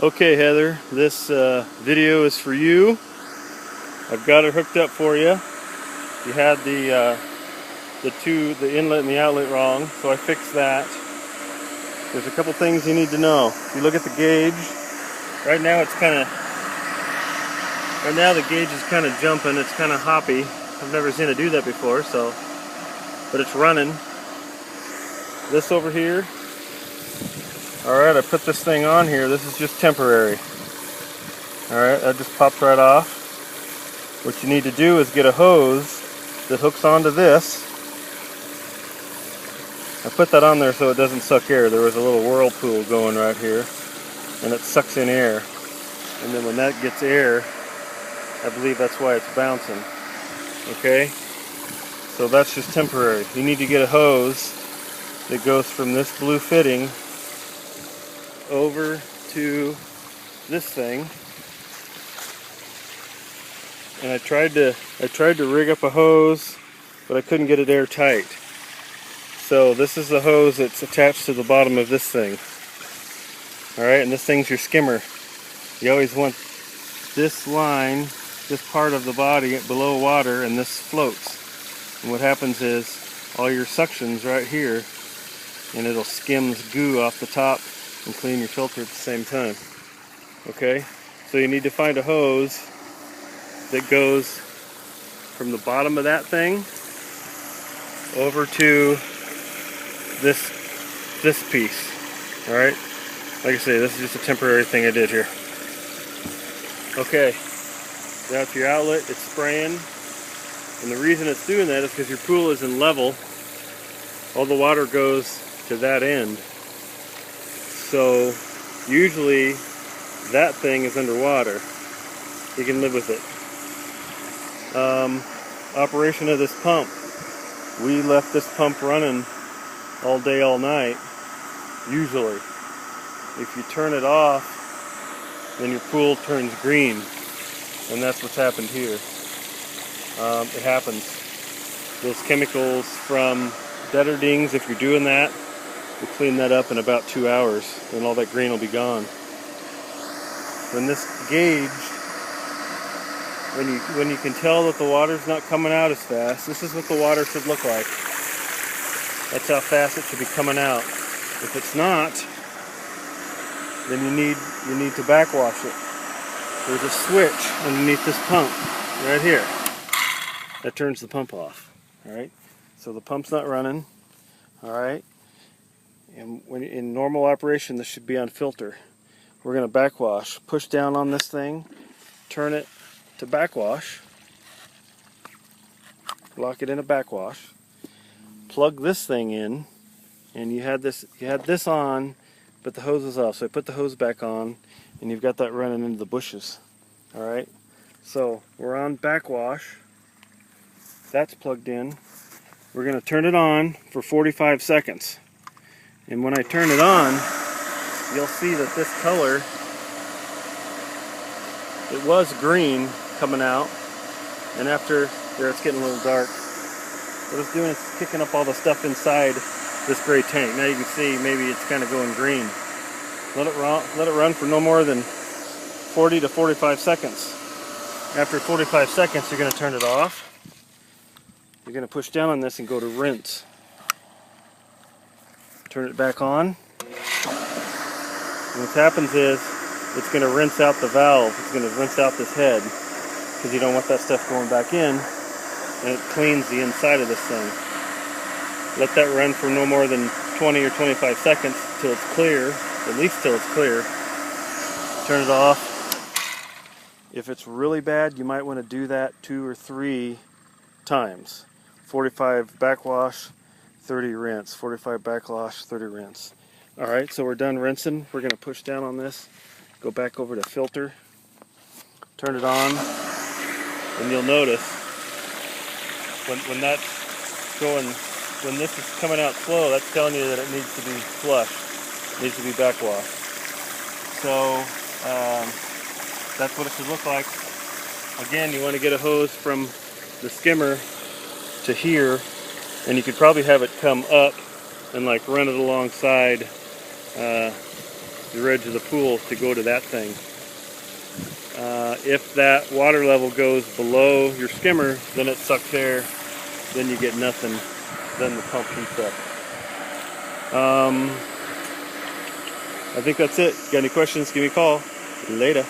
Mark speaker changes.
Speaker 1: Okay, Heather, this video is for you. I've got it hooked up for you. You had the inlet and the outlet wrong, so I fixed that. There's a couple things you need to know. If you look at the gauge, right now the gauge is kind of jumping. It's kind of hoppy. I've never seen it do that before, but it's running. This over here. Alright, I put this thing on here. This is just temporary. Alright, that just popped right off. What you need to do is get a hose that hooks onto this. I put that on there so it doesn't suck air. There was a little whirlpool going right here, and it sucks in air. And then when that gets air, I believe that's why it's bouncing. Okay? So that's just temporary. You need to get a hose that goes from this blue fitting over to this thing. And I tried to rig up a hose, but I couldn't get it airtight. So this is the hose that's attached to the bottom of this thing. Alright, and this thing's your skimmer. You always want this line, this part of the body below water, and this floats. And what happens is all your suction's right here, and it'll skim the goo off the top and clean your filter at the same time. Okay? So you need to find a hose that goes from the bottom of that thing over to this piece. Alright? Like I say, this is just a temporary thing I did here. Okay. That's your outlet. It's spraying. And the reason it's doing that is because your pool isn't level. All the water goes to that end. So usually that thing is underwater. You can live with it. Operation of this pump. We left this pump running all day, all night. Usually. If you turn it off, then your pool turns green. And that's what's happened here. It happens. Those chemicals from Deterdings, if you're doing that, we'll clean that up in about 2 hours, and all that green will be gone. When this gauge, when you can tell that the water's not coming out as fast, this is what the water should look like. That's how fast it should be coming out. If it's not, then you need to backwash it. There's a switch underneath this pump right here that turns the pump off. Alright, so the pump's not running. Alright, and when in normal operation, this should be on filter. We're going to backwash. Push down on this thing, turn it to backwash, lock it in a backwash, plug this thing in, and you had this on, but the hose is off. So I put the hose back on, and you've got that running into the bushes. Alright, so we're on backwash. That's plugged in. We're going to turn it on for 45 seconds. And when I turn it on, you'll see that this color, it was green coming out, and after there it's getting a little dark. What it's doing is kicking up all the stuff inside this gray tank. Now you can see maybe it's kind of going green. Let it run for no more than 40 to 45 seconds. After 45 seconds, you're going to turn it off. You're going to push down on this and go to rinse. Turn it back on. And what happens is it's going to rinse out the valve. It's going to rinse out this head because you don't want that stuff going back in, and it cleans the inside of this thing. Let that run for no more than 20 or 25 seconds till it's clear, at least till it's clear. Turn it off. If it's really bad, you might want to do that 2 or 3 times. 45 backwash, 30 rinse. 45 backwash, 30 rinse. Alright, so we're done rinsing. We're going to push down on this, go back over to filter, turn it on, and you'll notice when that's going, when this is coming out slow, that's telling you that it needs to be flushed, needs to be backwashed. So that's what it should look like. Again, you want to get a hose from the skimmer to here, and you could probably have it come up and like run it alongside your edge of the pool to go to that thing. If that water level goes below your skimmer, then it sucks air, then you get nothing, then the pump heats up. I think that's it. Got any questions, give me a call. Later.